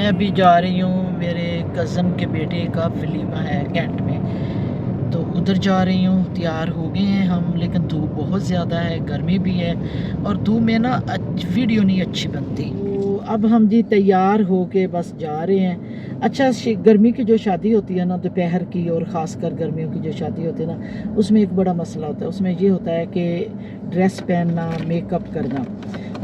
मैं अभी जा रही हूँ, मेरे कज़न के बेटे का वलीमा है कैंट में, तो उधर जा रही हूँ। तैयार हो गए हैं हम, लेकिन धूप बहुत ज़्यादा है, गर्मी भी है और धूप में ना वीडियो नहीं अच्छी बनती। तो अब हम जी तैयार हो के बस जा रहे हैं। अच्छा, गर्मी की जो शादी होती है ना दोपहर की, और ख़ासकर गर्मियों की जो शादी होती है ना, उसमें एक बड़ा मसला होता है। उसमें ये होता है कि ड्रेस पहनना, मेकअप करना,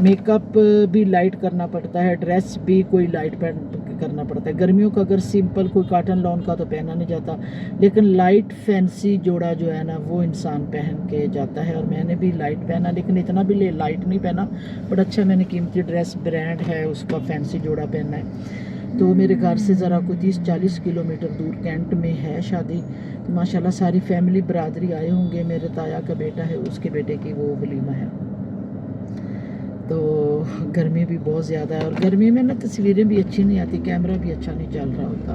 मेकअप भी लाइट करना पड़ता है, ड्रेस भी कोई लाइट पहन करना पड़ता है। गर्मियों का अगर सिंपल कोई कॉटन लॉन का तो पहना नहीं जाता, लेकिन लाइट फैंसी जोड़ा जो है ना वो इंसान पहन के जाता है। और मैंने भी लाइट पहना, लेकिन इतना भी लाइट नहीं पहना, बट अच्छा मैंने कीमती ड्रेस, ब्रांड है उसका, फैंसी जोड़ा पहना है। तो मेरे घर से ज़रा कोई 30-40 किलोमीटर दूर कैंट में है शादी। तो माशाल्लाह सारी फैमिली बरादरी आए होंगे। मेरे ताया का बेटा है, उसके बेटे की वो वलीमा है। तो गर्मी भी बहुत ज़्यादा है, और गर्मी में ना तस्वीरें भी अच्छी नहीं आती, कैमरा भी अच्छा नहीं चल रहा होता।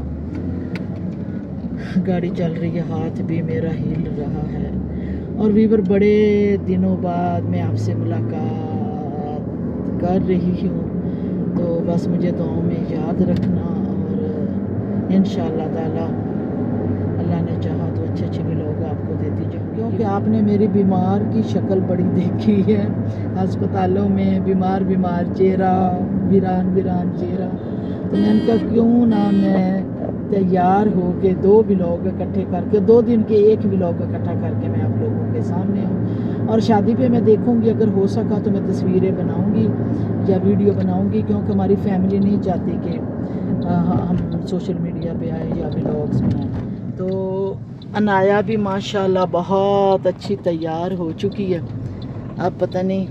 गाड़ी चल रही है, हाथ भी मेरा हिल रहा है। और वीवर बड़े दिनों बाद मैं आपसे मुलाकात कर रही हूँ, तो बस मुझे दुआओं में याद रखना, और इंशाअल्लाह ताला अल्लाह ने चाहा तो अच्छे अच्छे भी लोग आपको देती जाऊँ, क्योंकि आपने मेरी बीमार की शक्ल बड़ी देखी है अस्पतालों में, बीमार चेहरा, वीरान चेहरा। तो मैंने कहा क्यों ना मैं तैयार हो के 2 व्लॉग इकट्ठे करके, 2 दिन के एक व्लॉग इकट्ठा करके मैं आप लोगों के सामने हूँ। और शादी पे मैं देखूँगी, अगर हो सका तो मैं तस्वीरें बनाऊँगी या वीडियो बनाऊँगी, क्योंकि हमारी फैमिली नहीं चाहती कि हम सोशल मीडिया पे आए या व्लॉग्स बनाएं। तो अनाया भी माशाल्लाह बहुत अच्छी तैयार हो चुकी है। अब पता नहीं,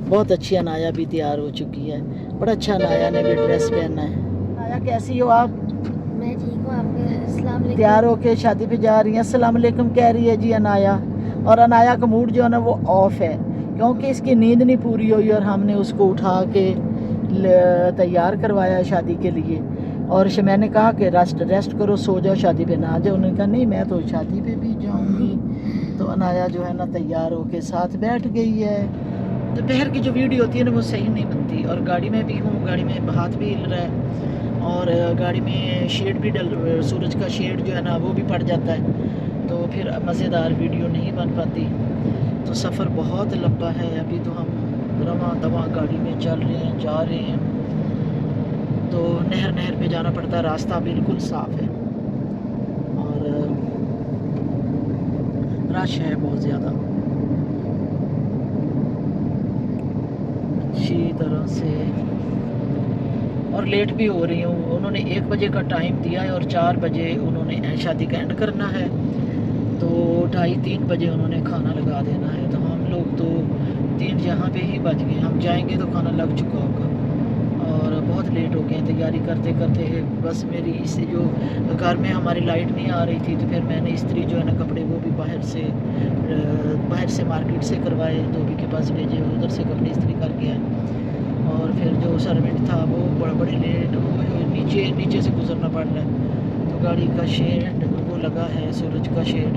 बहुत अच्छी अनाया भी तैयार हो चुकी है। बड़ा अच्छा अनाया ने भी ड्रेस पहना है। अनाया कैसी हो आप? मैं ठीक हूँ। आपके अस्सलाम वालेकुम। तैयार होके शादी पे जा रही हैं, अस्सलाम वालेकुम कह रही है जी अनाया। और अनाया का मूड जो है ना वो ऑफ है, क्योंकि इसकी नींद नहीं पूरी हुई और हमने उसको उठा के तैयार करवाया शादी के लिए। और मैंने कहा कि रेस्ट करो, सो जाओ, शादी पे ना आ जाओ। उन्होंने कहा नहीं मैं तो शादी पे भी जाऊंगी। तो अनाया जो है ना तैयार होके साथ बैठ गई है। दोपहर की जो वीडियो होती है ना वो सही नहीं बनती, और गाड़ी में भी हूँ, गाड़ी में हाथ भी हिल रहा है, और गाड़ी में शेड भी सूरज का शेड जो है ना वो भी पड़ जाता है, तो फिर मज़ेदार वीडियो नहीं बन पाती। तो सफ़र बहुत लंबा है, अभी तो हम रवां दवां गाड़ी में चल रहे हैं, जा रहे हैं। तो नहर पे जाना पड़ता है, रास्ता बिल्कुल साफ़ है और रश है बहुत ज़्यादा। अच्छी तरह से, और लेट भी हो रही हूँ। उन्होंने 1 बजे का टाइम दिया है और 4 बजे उन्होंने शादी का एंड करना है, तो 2:30-3 बजे उन्होंने खाना लगा देना है। तो हम लोग तो 3 यहाँ पे ही बज गए, हम जाएंगे तो खाना लग चुका होगा, और बहुत लेट हो गए तैयारी करते करते। बस मेरी इससे जो घर में हमारी लाइट नहीं आ रही थी, तो फिर मैंने इस्त्री जो है ना कपड़े वो भी बाहर से मार्केट से करवाए, धोबी के पास भेजे, उधर से कपड़े इस्त्री करके आए। और फिर जो सर्वेंट था वो बड़े लेट, नीचे से गुजरना पड़ रहा है, तो गाड़ी का शेड वो लगा है, सूरज का शेड,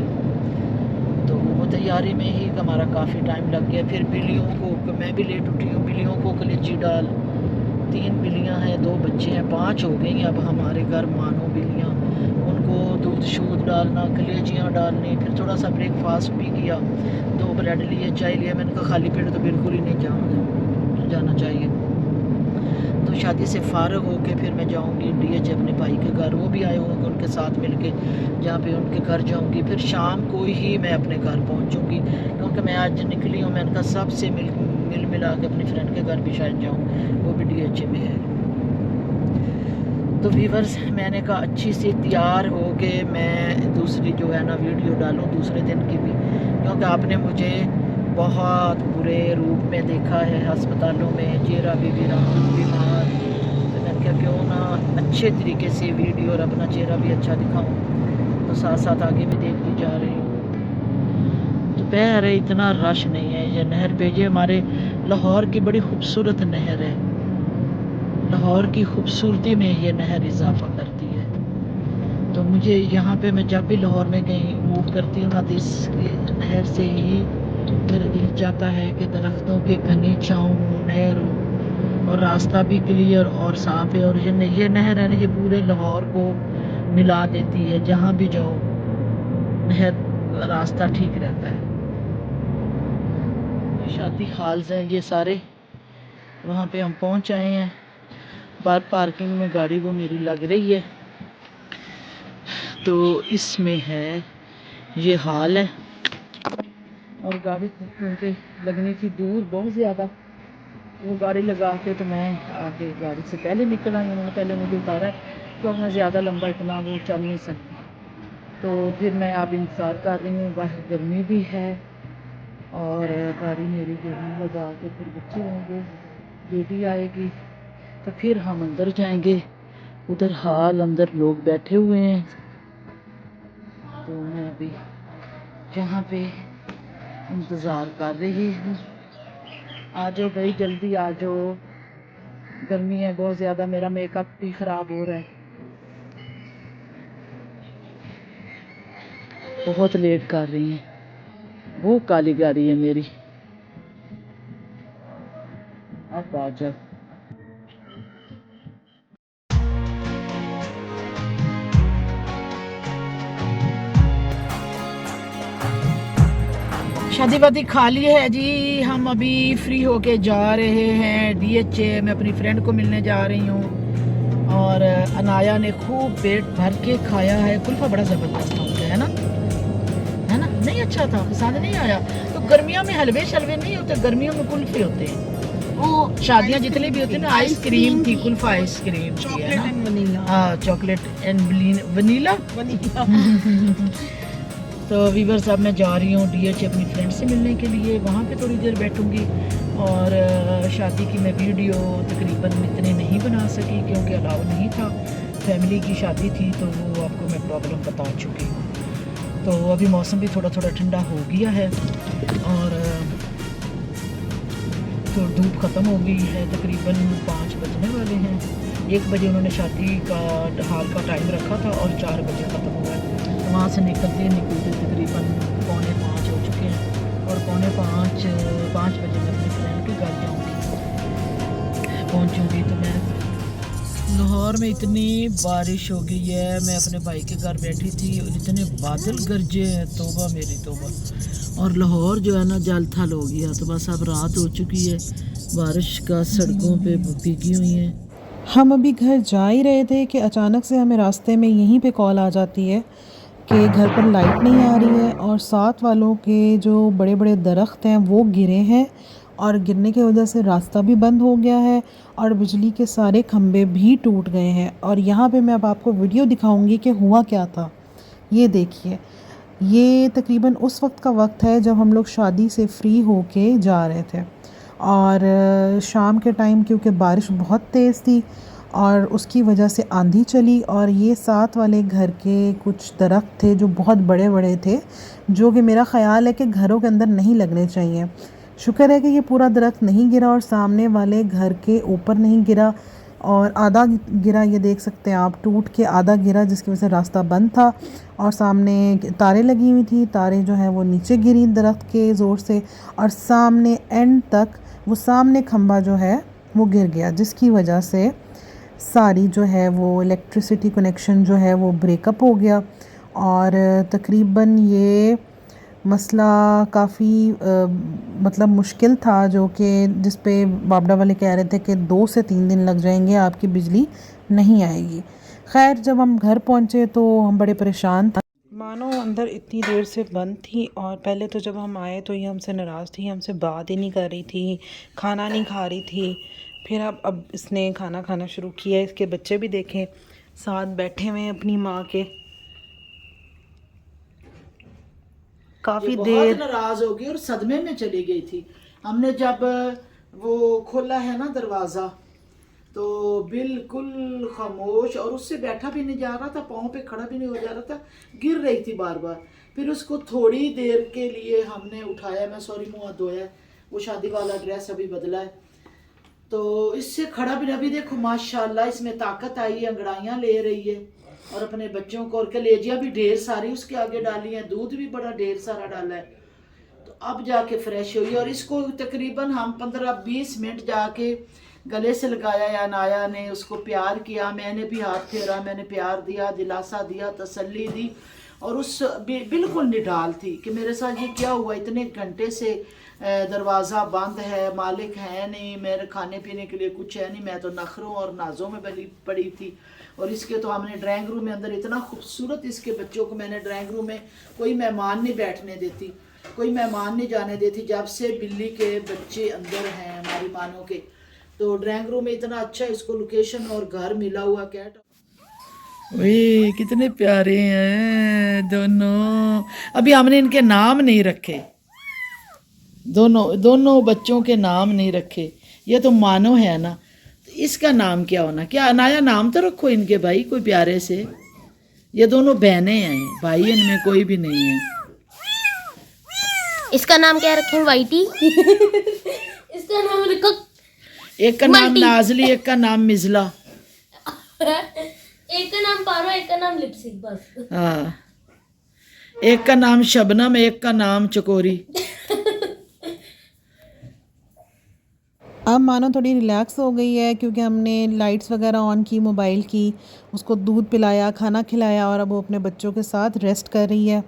तो वो तैयारी में ही हमारा काफ़ी टाइम लग गया। फिर बिल्लियों को, मैं भी लेट उठी हूँ, बिल्लियों को कलेजी डाल, 3 बिल्लियाँ हैं, 2 बच्चे हैं, 5 हो गई अब हमारे घर मानो बिल्लियाँ। उनको दूध शूध डालना, कलेजियाँ डालनी, फिर थोड़ा सा ब्रेकफास्ट भी किया, 2 ब्रेड लिए, चाय लिया। मैंने कहा खाली पेट तो बिल्कुल ही नहीं जाना चाहिए। तो शादी से फ़ारग होके फिर मैं जाऊंगी डीएच अपने भाई के घर, वो भी आए होंगे, उनके साथ मिलके जहाँ पे उनके घर जाऊंगी। फिर शाम को ही मैं अपने घर पहुंचूंगी, क्योंकि मैं आज निकली हूँ। मैंने कहा सबसे मिल मिला के अपनी फ्रेंड के घर भी शायद जाऊँ, वो भी डीएच में है। तो व्यूअर्स, मैंने कहा अच्छी सी तैयार हो के मैं दूसरी जो है ना वीडियो डालूँ दूसरे दिन की भी, क्योंकि आपने मुझे बहुत बुरे रूप में देखा है अस्पतालों में, चेहरा भी बीमार। तो मैंने कहा क्यों ना अच्छे तरीके से वीडियो और अपना चेहरा भी अच्छा दिखाऊं। तो साथ साथ आगे भी देखती जा रही हूँ। दोपहर है, इतना रश नहीं है। ये नहर पे, ये हमारे लाहौर की बड़ी खूबसूरत नहर है, लाहौर की खूबसूरती में ये नहर इजाफा करती है। तो मुझे यहाँ पे, मैं जब भी लाहौर में कहीं मूव करती हूँ ना, तो इस नहर से ही मेरा दिल चाहता है कि दरख्तों के घनी छाँव नहर हो, और रास्ता भी क्लियर और साफ है। और ये नहर है ना, ये पूरे लाहौर को मिला देती है। जहाँ भी जाओ नहर रास्ता ठीक रहता है। शादी हाल्स हैं ये सारे, वहाँ पे हम पहुँच आए हैं। बाहर पार्किंग में गाड़ी वो मेरी लग रही है, तो इसमें है ये हाल है। और गाड़ी लगनी थी दूर बहुत ज़्यादा, वो गाड़ी लगा के तो मैं आगे गाड़ी से पहले निकल आई। उन्होंने पहले मुझे उतारा है तो मैं ज़्यादा लंबा इतना वो चल नहीं सकती, तो फिर मैं अब इंतज़ार कर रही हूँ। बाहर गर्मी भी है और गाड़ी मेरी गर्मी लगा के फिर बच्चे होंगे, बेटी आएगी, तो फिर हम अंदर जाएंगे। उधर हाल अंदर लोग बैठे हुए हैं, तो मैं अभी यहाँ पे इंतज़ार कर रही हूँ। आ जाओ भाई, जल्दी आ जाओ, गर्मी है बहुत ज़्यादा, मेरा मेकअप भी ख़राब हो रहा है। बहुत लेट कर रही हैं, वो काली गाड़ी है मेरी। अब आ जाओ। शादी वादी खा ली है जी, हम अभी फ्री होके जा रहे हैं DHA। मैं अपनी फ्रेंड को मिलने जा रही हूँ। और अनाया ने खूब पेट भर के खाया है। कुल्फा बड़ा ज़बरदस्त होता है ना, है ना? नहीं अच्छा था, पसंद नहीं आया। तो गर्मियों में हलवे शलवे नहीं होते, गर्मियों में कुल्फे होते हैं। वो शादियाँ जितने भी होती है ना, आइसक्रीम थी, कुल्फा आइसक्रीम थी, है ना? हाँ, चॉकलेट एंड वनीला। तो वीवर साहब मैं जा रही हूँ DHA अपनी फ्रेंड से मिलने के लिए, वहाँ पे थोड़ी देर बैठूँगी। और शादी की मैं वीडियो तकरीबन इतनी नहीं बना सकी क्योंकि अलाउ नहीं था, फैमिली की शादी थी, तो वो आपको मैं प्रॉब्लम बता चुकी हूँ। तो अभी मौसम भी थोड़ा थोड़ा ठंडा हो गया है और तो धूप ख़त्म हो गई है, तकरीबन 5 बजने वाले हैं। 1 बजे उन्होंने शादी का हाल का टाइम रखा था और 4 बजे ख़त्म हुआ है। तो वहाँ से निकलते तकरीबन 4:45 हो चुके हैं और 4:45 बजे मैं अपनी फ्रेंड के घर जाऊँगी, पहुँचूँगी। तो मैं लाहौर में इतनी बारिश हो गई है, मैं अपने भाई के घर बैठी थी और इतने बादल गरजे हैं, तौबा मेरी तौबा। और लाहौर जो है ना जल थल हो गया। तो बस अब रात हो चुकी है, बारिश का सड़कों पे भीगी हुई है। हम अभी घर जा ही रहे थे कि अचानक से हमें रास्ते में यहीं पे कॉल आ जाती है कि घर पर लाइट नहीं आ रही है और साथ वालों के जो बड़े बड़े दरख्त हैं वो गिरे हैं और गिरने की वजह से रास्ता भी बंद हो गया है और बिजली के सारे खंभे भी टूट गए हैं। और यहाँ पे मैं अब आपको वीडियो दिखाऊंगी कि हुआ क्या था। ये देखिए, ये तकरीबन उस वक्त का वक्त है जब हम लोग शादी से फ्री होके जा रहे थे और शाम के टाइम क्योंकि बारिश बहुत तेज़ थी और उसकी वजह से आंधी चली और ये साथ वाले घर के कुछ दरख्त थे जो बहुत बड़े बड़े थे, जो कि मेरा ख़्याल है कि घरों के अंदर नहीं लगने चाहिए। शुक्र है कि ये पूरा दरख्त नहीं गिरा और सामने वाले घर के ऊपर नहीं गिरा और आधा गिरा, ये देख सकते हैं आप, टूट के आधा गिरा जिसकी वजह से रास्ता बंद था। और सामने तारें लगी हुई थी, तारें जो है वो नीचे गिरी दरख्त के ज़ोर से और सामने एंड तक वो सामने खंबा जो है वो गिर गया, जिसकी वजह से सारी जो है वो इलेक्ट्रिसिटी कनेक्शन जो है वो ब्रेकअप हो गया। और तकरीबन ये मसला काफ़ी मतलब मुश्किल था, जो कि जिस पे बाबड़ा वाले कह रहे थे कि 2 से 3 दिन लग जाएंगे, आपकी बिजली नहीं आएगी। खैर जब हम घर पहुंचे तो हम बड़े परेशान थे, मानो अंदर इतनी देर से बंद थी। और पहले तो जब हम आए तो ये हमसे नाराज़ थी, हमसे बात ही नहीं कर रही थी, खाना नहीं खा रही थी। फिर अब इसने खाना खाना शुरू किया। इसके बच्चे भी देखें साथ बैठे हुए हैं अपनी माँ के, काफ़ी देर नाराज हो गई और सदमे में चली गई थी। हमने जब वो खोला है ना दरवाज़ा, तो बिल्कुल खामोश, और उससे बैठा भी नहीं जा रहा था, पाँव पे खड़ा भी नहीं हो जा रहा था, गिर रही थी बार बार। फिर उसको थोड़ी देर के लिए हमने उठाया, मैं सॉरी मुँह हाथ धोया, वो शादी वाला ड्रेस अभी बदला है, तो इससे खड़ा भी अभी देखो माशाल्लाह इसमें ताकत आई है, अंगड़ाइयाँ ले रही है और अपने बच्चों को, और कलेजियाँ भी ढेर सारी उसके आगे डाली हैं, दूध भी बड़ा ढेर सारा डाला है। तो अब जाके फ्रेश हुई और इसको तकरीबन हम 15-20 मिनट जाके गले से लगाया या अनाया ने उसको प्यार किया, मैंने भी हाथ फेरा, मैंने प्यार दिया, दिलासा दिया, तसल्ली दी। और उस बिल्कुल निढाल थी कि मेरे साथ ये क्या हुआ, इतने घंटे से दरवाज़ा बंद है, मालिक है नहीं, मेरे खाने पीने के लिए कुछ है नहीं, मैं तो नखरों और नाजों में भली पड़ी थी। और इसके तो हमने ड्राइंग रूम में अंदर इतना खूबसूरत, इसके बच्चों को मैंने ड्राइंग रूम में कोई मेहमान नहीं बैठने देती, कोई मेहमान नहीं जाने देती। जब से बिल्ली के बच्चे अंदर हैं हमारी मानों के, तो ड्राइंग रूम में इतना अच्छा इसको लोकेशन और घर मिला हुआ। कैट वे कितने प्यारे हैं दोनों। अभी हमने इनके नाम नहीं रखे, दोनों बच्चों के नाम नहीं रखे। ये तो मानो है ना, तो इसका नाम क्या होना, क्या अनाया नाम तो रखो इनके भाई कोई प्यारे से। ये दोनों बहनें हैं, भाई इनमें कोई भी नहीं है। इसका नाम क्या रखें? वाइटी। इसका नाम रखो, एक का नाम नाजली, एक का नाम मिजला, एक का नाम पारो, एक का नाम लिपस्टिक, बस। हाँ, एक का नाम शबनम, एक का नाम चकोरी। अब मानो थोड़ी रिलैक्स हो गई है क्योंकि हमने लाइट्स वगैरह ऑन की, मोबाइल की, उसको दूध पिलाया, खाना खिलाया और अब वो अपने बच्चों के साथ रेस्ट कर रही है।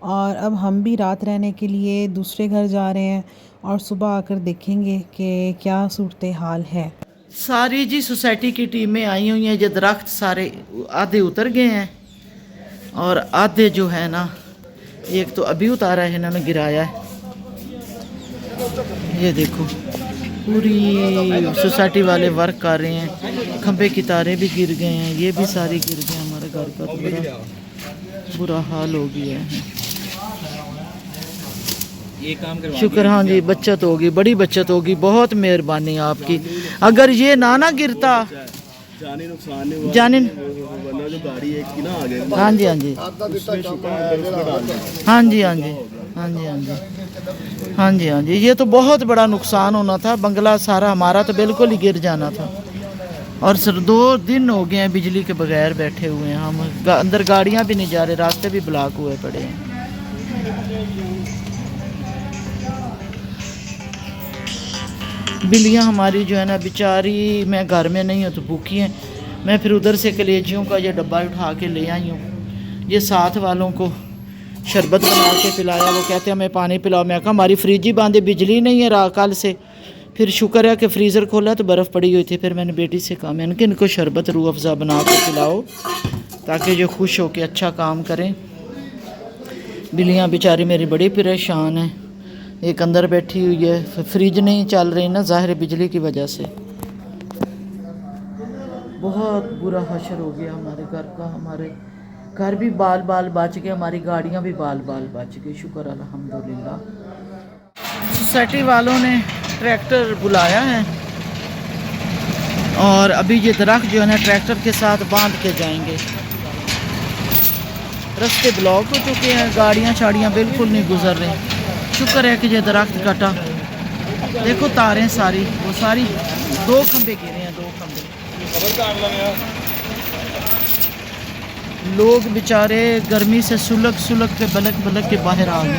और अब हम भी रात रहने के लिए दूसरे घर जा रहे हैं और सुबह आकर देखेंगे कि क्या सूरत हाल है। सारी जी सोसाइटी की टीमें आई हुई हैं। ये दरख्त सारे आधे उतर गए हैं और आधे जो है ना, एक तो अभी उतारा है इन्होंने, गिराया है। ये देखो पूरी सोसाइटी वाले वर्क कर रहे हैं, खंभे की तारें भी गिर गए हैं, ये भी सारी गिर गए। हमारे घर का तो बुरा हाल हो गया है। ये काम करवा शुक्र, हाँ जी, बचत होगी, बड़ी बचत होगी, बहुत मेहरबानी आपकी। अगर ये ना गिरता, जाने नुकसान नहीं हुआ, जाने वरना जो गाड़ी एक की ना आ गई। हाँ जी, हाँ जी, हाँ जी, हाँ जी, हाँ जी, हाँ जी, हाँ जी, हाँ जी, ये तो बहुत बड़ा नुकसान होना था। बंगला सारा हमारा तो बिल्कुल ही गिर जाना था। और सर 2 दिन हो गए हैं बिजली के बगैर बैठे हुए हैं हम, अंदर गाड़ियां भी नहीं जा रहे, रास्ते भी ब्लॉक हुए पड़े हैं। बिल्लियाँ हमारी जो है ना बेचारी, मैं घर में नहीं हूँ तो भूखी हैं। मैं फिर उधर से कलेजियों का ये डब्बा उठा के ले आई हूँ। ये साथ वालों को शरबत बना के पिलाया, वो कहते हैं हमें पानी पिलाओ। मैं कहा हमारी फ्रिज ही बंद है, बिजली नहीं है कल से। फिर शुक्र है कि फ्रीज़र खोला तो बर्फ़ पड़ी हुई थी। फिर मैंने बेटी से कहा, मैंने कि इनको शरबत रूह अफ़ज़ा बना के पिलाओ ताकि जो खुश हो के अच्छा काम करें। बिल्लियाँ बेचारी मेरी बड़ी परेशान हैं। एक अंदर बैठी हुई है, फ्रिज नहीं चल रही ना, ज़ाहिर बिजली की वजह से। बहुत बुरा हशर हो गया हमारे घर का। हमारे घर भी बाल बाल बच गए, हमारी गाड़ियाँ भी बाल बाल बच गई, शुक्र अल्हम्दुलिल्लाह। सोसाइटी वालों ने ट्रैक्टर बुलाया है और अभी ये दरख्त जो है ना ट्रैक्टर के साथ बांध के जाएंगे। रास्ते ब्लॉक हो चुके हैं, गाड़ियाँ शाड़ियाँ बिल्कुल नहीं गुजर रही। शुक्र है कि ये दरख्त कटा। देखो तारें सारी, वो सारी 2 खंबे गिरे हैं, 2 खंबे। लोग बेचारे गर्मी से सुलग सुलग के बलक बलक के बाहर आ गए।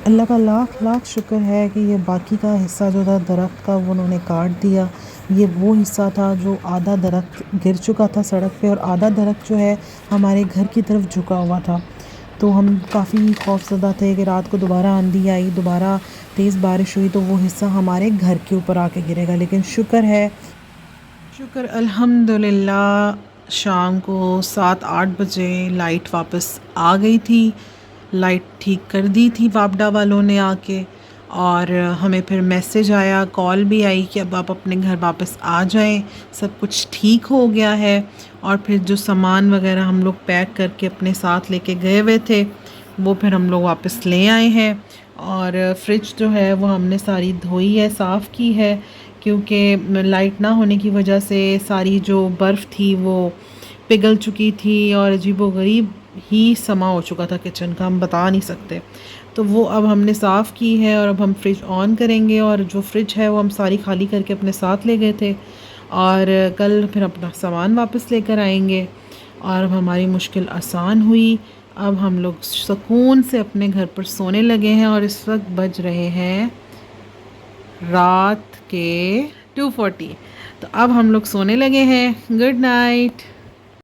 अल्लाह का लाख लाख शुक्र है कि ये बाकी का हिस्सा जो था दरख्त का वो उन्होंने काट दिया। ये वो हिस्सा था जो आधा दरख्त गिर चुका था सड़क पे और आधा दरख्त जो है हमारे घर की तरफ झुका हुआ था। तो हम काफ़ी खौफज़दा थे कि रात को दोबारा आंधी आई, दोबारा तेज़ बारिश हुई तो वो हिस्सा हमारे घर के ऊपर आके गिरेगा। लेकिन शुक्र अल्हम्दुलिल्लाह शाम को 7-8 बजे लाइट वापस आ गई थी। लाइट ठीक कर दी थी वापडा वालों ने आके, और हमें फिर मैसेज आया, कॉल भी आई कि अब आप अपने घर वापस आ जाएं, सब कुछ ठीक हो गया है। और फिर जो सामान वगैरह हम लोग पैक करके अपने साथ लेके गए हुए थे वो फिर हम लोग वापस ले आए हैं। और फ्रिज जो है वो हमने सारी धोई है, साफ़ की है, क्योंकि लाइट ना होने की वजह से सारी जो बर्फ़ थी वो पिघल चुकी थी और अजीबोगरीब ही समा हो चुका था किचन का, हम बता नहीं सकते। तो वो अब हमने साफ़ की है और अब हम फ्रिज ऑन करेंगे। और जो फ्रिज है वो हम सारी खाली करके अपने साथ ले गए थे और कल फिर अपना सामान वापस लेकर आएंगे और अब हमारी मुश्किल आसान हुई। अब हम लोग सुकून से अपने घर पर सोने लगे हैं और इस वक्त बज रहे हैं रात के 2:40। तो अब हम लोग सोने लगे हैं। Good night.